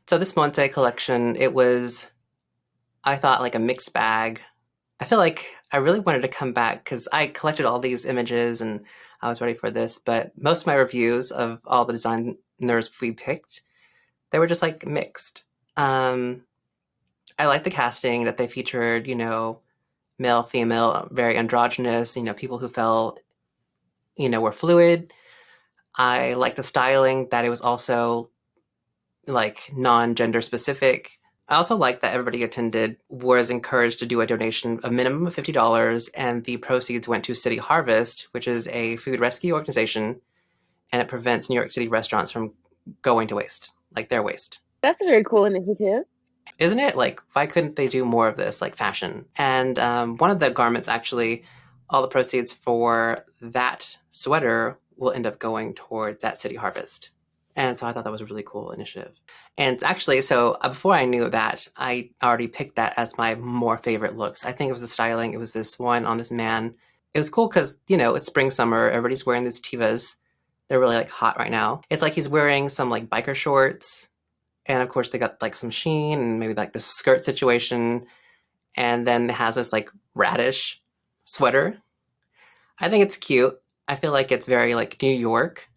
So this Monse collection, it was, I thought, like a mixed bag. I feel like I really wanted to come back because I collected all these images and I was ready for this, but most of my reviews of all the designers we picked, they were just like mixed. Um, I like the casting that they featured, male, female, very androgynous, people who felt, were fluid. I like the styling that it was also like non-gender specific. I also like that everybody attended was encouraged to do a donation, a minimum of $50, and the proceeds went to City Harvest, which is a food rescue organization, and it prevents New York City restaurants from going to waste, like their waste. That's a very cool initiative. Isn't it? Like, why couldn't they do more of this, like fashion? And one of the garments, actually, all the proceeds for that sweater will end up going towards that City Harvest. And so I thought that was a really cool initiative. And actually, so before I knew that, I already picked that as my more favorite looks. I think it was the styling. It was this one on this man. It was cool because, it's spring, summer. Everybody's wearing these Tivas. They're really like hot right now. It's like he's wearing some like biker shorts, and of course, they got like some sheen and maybe like this skirt situation. And then it has this like radish sweater. I think it's cute. I feel like it's very like New York.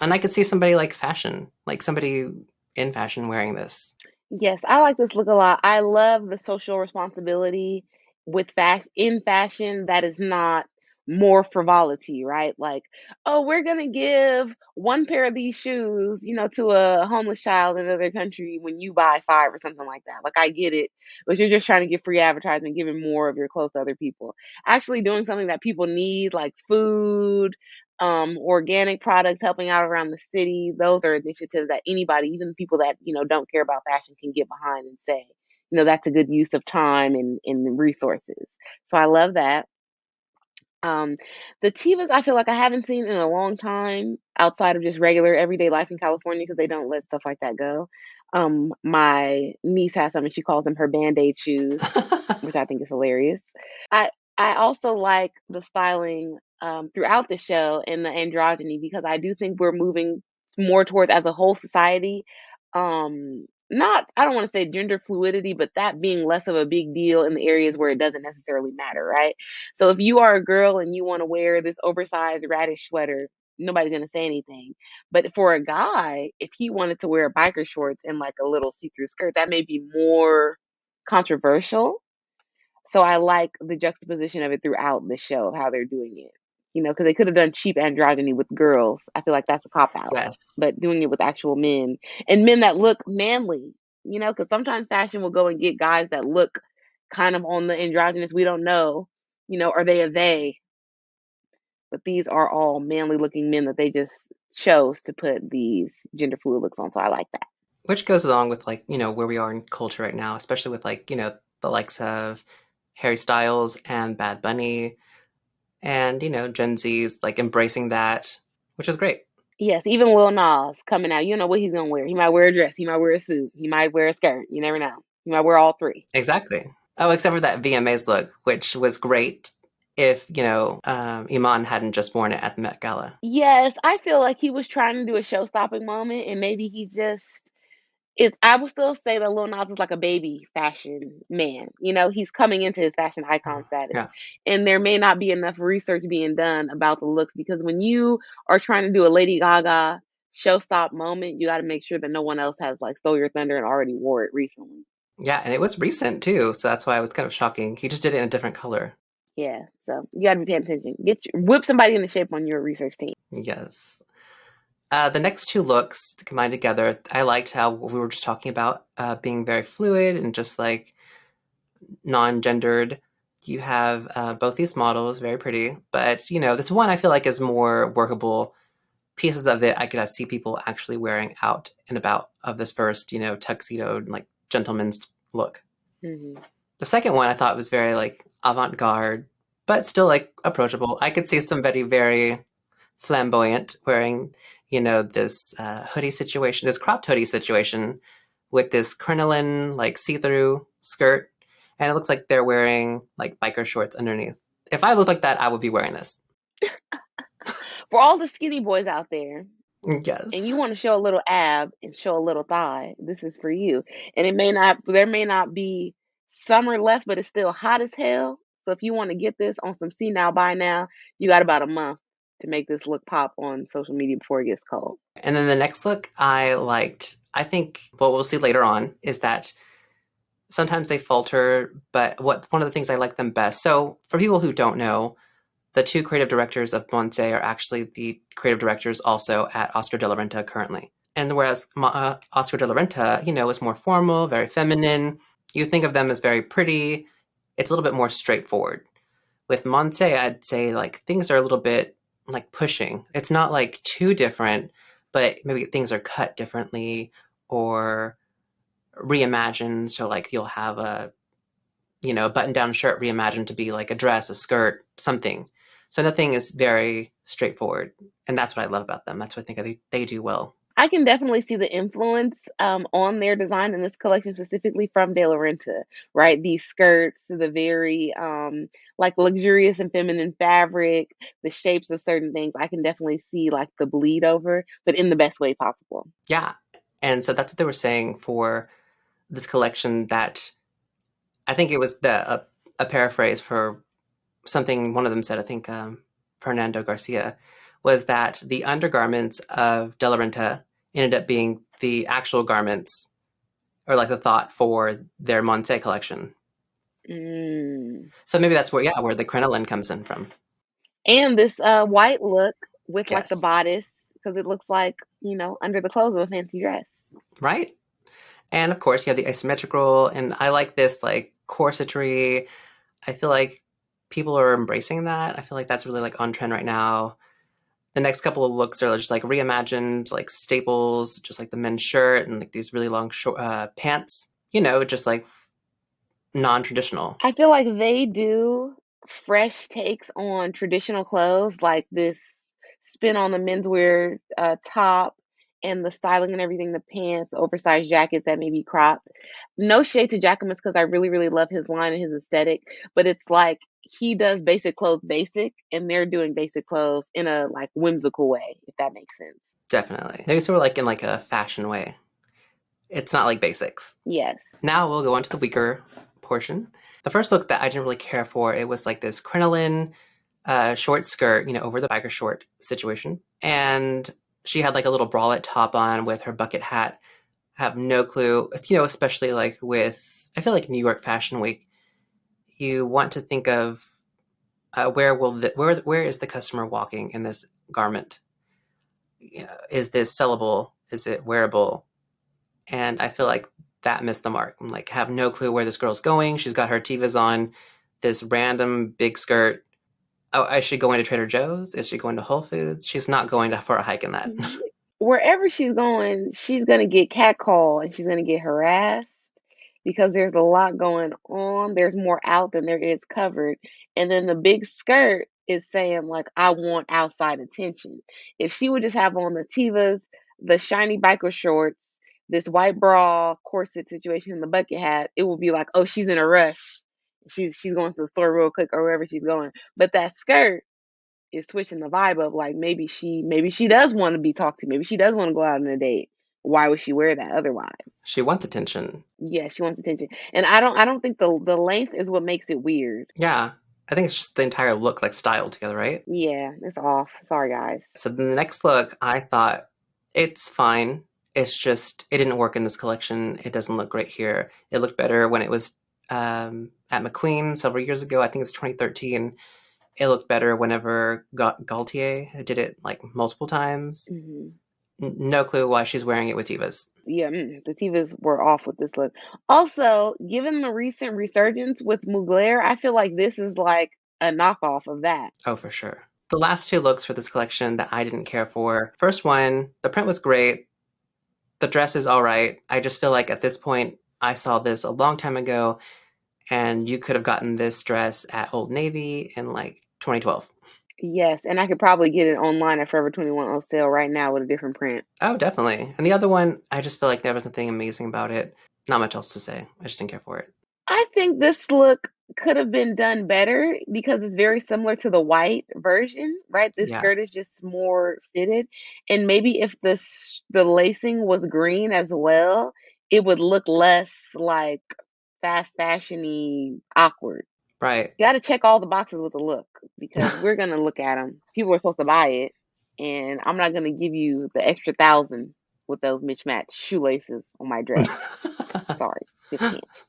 And I could see somebody like fashion, like somebody in fashion wearing this. Yes, I like this look a lot. I love the social responsibility with fashion in fashion that is not more frivolity, right? Like, oh, we're gonna give one pair of these shoes, to a homeless child in another country when you buy five or something like that. Like, I get it, but you're just trying to get free advertisement, giving more of your clothes to other people. Actually doing something that people need, like food, organic products helping out around the city. Those are initiatives that anybody, even people that, don't care about fashion can get behind and say, that's a good use of time and resources. So I love that. Um, the Tivas, I feel like I haven't seen in a long time outside of just regular everyday life in California because they don't let stuff like that go. My niece has some and she calls them her Band-Aid shoes, which I think is hilarious. I I also like the styling throughout the show and the androgyny because I do think we're moving more towards as a whole society. Not I don't want to say gender fluidity, but that being less of a big deal in the areas where it doesn't necessarily matter, right? So if you are a girl and you want to wear this oversized radish sweater, nobody's gonna say anything. But for a guy, if he wanted to wear biker shorts and like a little see-through skirt, that may be more controversial. So I like the juxtaposition of it throughout the show, how they're doing it. Because they could have done cheap androgyny with girls. I feel like that's a cop out. Yes. But doing it with actual men and men that look manly, because sometimes fashion will go and get guys that look kind of on the androgynous. We don't know, are they a they? But these are all manly looking men that they just chose to put these gender fluid looks on. So I like that. Which goes along with like, where we are in culture right now, especially with like, the likes of Harry Styles and Bad Bunny and, Gen Z's like embracing that, which is great. Yes, even Lil Nas coming out. You don't know what he's gonna wear. He might wear a dress. He might wear a suit. He might wear a skirt. You never know. He might wear all three. Exactly. Oh, except for that VMA's look, which was great if, Iman hadn't just worn it at the Met Gala. Yes, I feel like he was trying to do a show-stopping moment, and maybe he just is. I would still say that Lil Nas is like a baby fashion man. He's coming into his fashion icon status, Yeah. and there may not be enough research being done about the looks because when you are trying to do a Lady Gaga show stop moment, you got to make sure that no one else has like stole your thunder and already wore it recently. Yeah, and it was recent too, so that's why it was kind of shocking. He just did it in a different color. Yeah, so you got to be paying attention. Whip somebody into shape on your research team. Yes. The next two looks combined together, I liked how we were just talking about being very fluid and just like non-gendered. You have both these models, very pretty, but this one I feel like is more workable. Pieces of it I could see people actually wearing out and about of this first, tuxedo like gentleman's look. Hmm. The second one I thought was very like avant-garde, but still like approachable. I could see somebody very flamboyant wearing, this hoodie situation, this cropped hoodie situation with this crinoline like see-through skirt, and it looks like they're wearing like biker shorts underneath. If I looked like that, I would be wearing this. For all the skinny boys out there, and Yes. you want to show a little ab and show a little thigh, this is for you. And it may not, there may not be summer left, but it's still hot as hell. So if you want to get this on some see now, buy now, you got about a month to make this look pop on social media before it gets cold. And then the next look I liked, I think what we'll see later on is that sometimes they falter, but what one of the things I like them best. So for people who don't know, the two creative directors of Monse are actually the creative directors also at Oscar de la Renta currently. And whereas Oscar de la Renta, is more formal, very feminine, you think of them as very pretty, it's a little bit more straightforward. With Monse, I'd say like things are a little bit like pushing. It's not like too different, but maybe things are cut differently or reimagined. So like you'll have a button down shirt reimagined to be like a dress, a skirt, something. So nothing is very straightforward. And that's what I love about them. That's what I think they do well. I can definitely see the influence on their design in this collection, specifically from De La Renta, right? These skirts, the very like luxurious and feminine fabric, the shapes of certain things. I can definitely see like the bleed over, but in the best way possible. Yeah. And so that's what they were saying for this collection that I think it was a paraphrase for something one of them said, I think Fernando Garcia, was that the undergarments of De La Renta ended up being the actual garments or like the thought for their Monse collection. Mm. So maybe that's where the crinoline comes in from. And this white look with like the Yes. bodice, because it looks like, under the clothes of a fancy dress. Right? And of course, you have the asymmetrical, and I like this like corsetry. I feel like people are embracing that. I feel like that's really like on trend right now. The next couple of looks are just like reimagined, like staples, just like the men's shirt and like these really long short pants. Just like non-traditional. I feel like they do fresh takes on traditional clothes, like this spin on the menswear top and the styling and everything, the pants, oversized jackets that may be cropped. No shade to Jacquemus because I really, really love his line and his aesthetic, but it's like he does basic clothes basic, and they're doing basic clothes in a like whimsical way, if that makes sense. Definitely. Maybe sort of like in like a fashion way. It's not like basics. Yes. Now we'll go on to the weaker portion. The first look that I didn't really care for, it was like this crinoline short skirt, over the biker short situation. And she had like a little bralette top on with her bucket hat. I have no clue, especially like I feel like New York Fashion Week, you want to think of where is the customer walking in this garment? Is this sellable? Is it wearable? And I feel like that missed the mark. I'm like, have no clue where this girl's going. She's got her Tivas on, this random big skirt. Oh, is she going to Trader Joe's? Is she going to Whole Foods? She's not going for a hike in that. Wherever she's gonna get catcalled and she's gonna get harassed because there's a lot going on. There's more out than there is covered. And then the big skirt is saying, like, I want outside attention. If she would just have on the Tivas, the shiny biker shorts, this white bra corset situation, and the bucket hat, it would be like, oh, she's in a rush. She's going to the store real quick or wherever she's going. But that skirt is switching the vibe of like maybe she does want to be talked to. Maybe she does want to go out on a date. Why would she wear that otherwise? She wants attention. Yeah, she wants attention. And I don't think the length is what makes it weird. Yeah. I think it's just the entire look like styled together, right? Yeah, it's off. Sorry guys. So the next look, I thought it's fine. It's just it didn't work in this collection. It doesn't look great here. It looked better when it was at McQueen several years ago. I think it was 2013. It looked better whenever Gaultier did it like multiple times. Hmm. No clue why she's wearing it with divas. Yeah, the Tivas were off with this look. Also, given the recent resurgence with Mugler, I feel like this is like a knockoff of that. Oh, for sure. The last two looks for this collection that I didn't care for. First one, the print was great. The dress is all right. I just feel like at this point, I saw this a long time ago, and you could have gotten this dress at Old Navy in like 2012. Yes, and I could probably get it online at Forever 21 on sale right now with a different print. Oh, definitely. And the other one, I just feel like there was nothing amazing about it. Not much else to say. I just didn't care for it. I think this look could have been done better because it's very similar to the white version, right? This Yeah. skirt is just more fitted, and maybe if the lacing was green as well, it would look less like fast fashiony awkward. Right. You got to check all the boxes with the look because we're gonna look at them. People are supposed to buy it, and I'm not gonna give you the extra 1,000 with those mismatched shoelaces on my dress. Sorry, just can't.